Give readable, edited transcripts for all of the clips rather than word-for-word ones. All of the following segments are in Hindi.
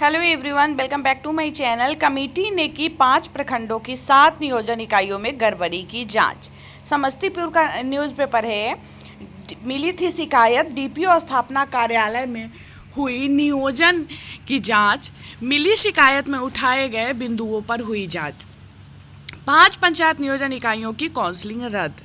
Hello everyone, welcome back to my channel. Committee ने की 5 प्रखंडों की 7 नियोजन इकाइयों में गड़बड़ी की जांच। समस्तीपुर का न्यूज़पेपर है। मिली थी शिकायत, डीपीओ स्थापना कार्यालय में हुई नियोजन की जांच। मिली शिकायत में उठाए गए बिंदुओं पर हुई जांच। 5 पंचायत नियोजन इकाइयों की काउंसलिंग रद्द।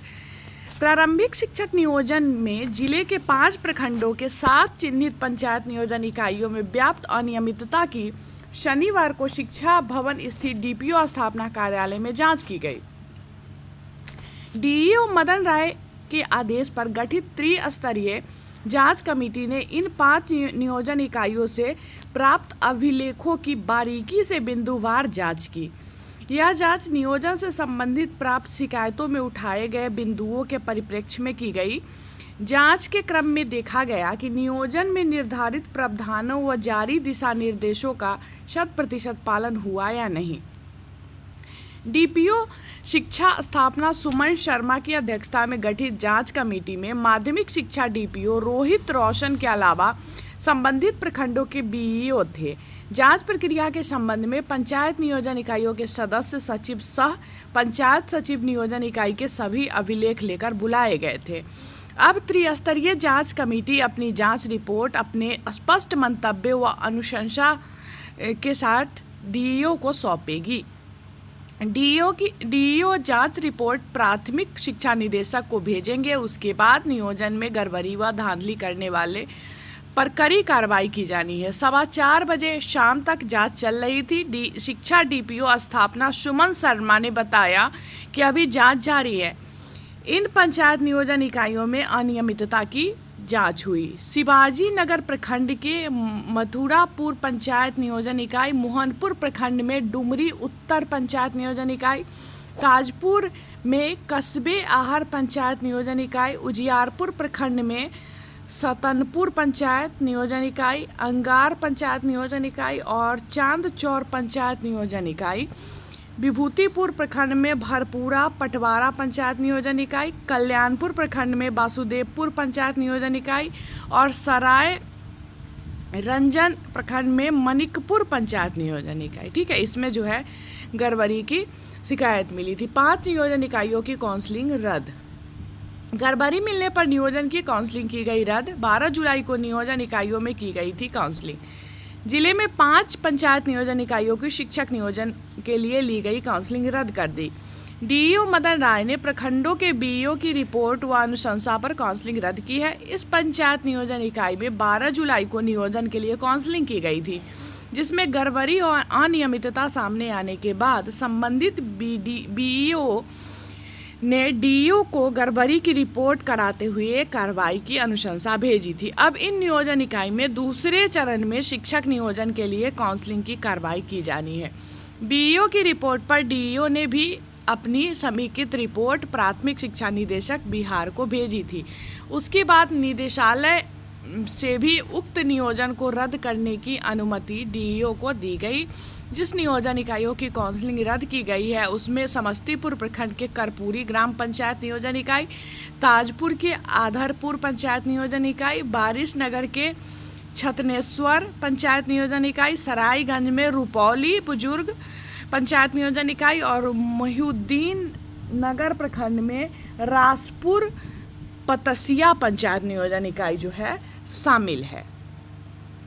प्रारंभिक शिक्षक नियोजन में जिले के 5 प्रखंडों के 7 चिन्हित पंचायत नियोजन इकाइयों में व्याप्त अनियमितता की शनिवार को शिक्षा भवन स्थित डीपीओ स्थापना कार्यालय में जांच की गई। डीईओ मदन राय के आदेश पर गठित त्रिस्तरीय जांच कमेटी ने इन 5 नियोजन इकाइयों से प्राप्त अभिलेखों की बारीकी से बिंदुवार जांच की। यह जांच नियोजन से संबंधित प्राप्त शिकायतों में उठाए गए बिंदुओं के परिप्रेक्ष्य में की गई। जांच के क्रम में देखा गया कि नियोजन में निर्धारित प्रावधानों व जारी दिशा निर्देशों का 100% पालन हुआ या नहीं। डीपीओ शिक्षा स्थापना सुमन शर्मा की अध्यक्षता में गठित जांच कमेटी में माध्यमिक शिक्षा डीपीओ रोहित रोशन के अलावा संबंधित प्रखंडों के बीईओ थे। जांच प्रक्रिया के संबंध में पंचायत नियोजन इकाइयों के सदस्य सचिव सह पंचायत सचिव नियोजन इकाई के सभी अभिलेख लेकर बुलाए गए थे। अब त्रिस्तरीय जांच कमेटी अपनी जांच रिपोर्ट अपने स्पष्ट मंतव्य व अनुशंसा के साथ डीईओ को सौंपेगी। डीईओ जांच रिपोर्ट प्राथमिक शिक्षा निदेशक को भेजेंगे। उसके बाद नियोजन में गड़बड़ी व धांधली करने वाले पर कड़ी कार्रवाई की जानी है। 4:15 बजे शाम तक जांच चल रही थी। शिक्षा डीपीओ स्थापना सुमन शर्मा ने बताया कि अभी जांच जारी है। इन पंचायत नियोजन इकाइयों में अनियमितता की जांच हुई। शिवाजी नगर प्रखंड के मथुरापुर पंचायत नियोजन इकाई, मोहनपुर प्रखंड में डुमरी उत्तर पंचायत नियोजन इकाई, ताजपुर में कस्बे आहर पंचायत नियोजन इकाई, उजियारपुर प्रखंड में सतनपुर पंचायत नियोजन इकाई, अंगार पंचायत नियोजन इकाई और चांद चौर पंचायत नियोजन इकाई, विभूतिपुर प्रखंड में भरपूरा पटवारा पंचायत नियोजन इकाई, कल्याणपुर प्रखंड में वासुदेवपुर पंचायत नियोजन इकाई और सराय रंजन प्रखंड में मनिकपुर पंचायत नियोजन इकाई। ठीक है, इसमें जो है गड़बड़ी की शिकायत मिली थी। 5 नियोजन इकाइयों की काउंसलिंग रद्द। गड़बड़ी मिलने पर नियोजन की काउंसलिंग की गई रद्द। 12 जुलाई को नियोजन इकाइयों में की गई थी काउंसलिंग। जिले में 5 पंचायत नियोजन इकाइयों की शिक्षक नियोजन के लिए ली गई काउंसलिंग रद्द कर दी। डीईओ मदन राय ने प्रखंडों के बीईओ की रिपोर्ट व अनुशंसा पर काउंसलिंग रद्द की है। इस पंचायत नियोजन इकाई में 12 जुलाई को नियोजन के लिए काउंसलिंग की गई थी, जिसमें गड़बड़ी और अनियमितता सामने आने के बाद संबंधित बीईओ ने डीईओ को गड़बड़ी की रिपोर्ट कराते हुए कार्रवाई की अनुशंसा भेजी थी। अब इन नियोजन इकाई में दूसरे चरण में शिक्षक नियोजन के लिए काउंसलिंग की कार्रवाई की जानी है। बीईओ की रिपोर्ट पर डीईओ ने भी अपनी समीक्षित रिपोर्ट प्राथमिक शिक्षा निदेशक बिहार को भेजी थी। उसके बाद निदेशालय से भी उक्त नियोजन को रद्द करने की अनुमति डीईओ को दी गई। जिस नियोजन इकाइयों की काउंसलिंग रद्द की गई है उसमें समस्तीपुर प्रखंड के करपूरी ग्राम पंचायत नियोजन इकाई, ताजपुर के आधरपुर पंचायत नियोजन इकाई, बारिश नगर के छतनेश्वर पंचायत नियोजन इकाई, सरायगंज में रुपौली बुजुर्ग पंचायत नियोजन इकाई और मोहिउद्दीन नगर प्रखंड में रासपुर पतसिया पंचायत नियोजन इकाई जो है शामिल है।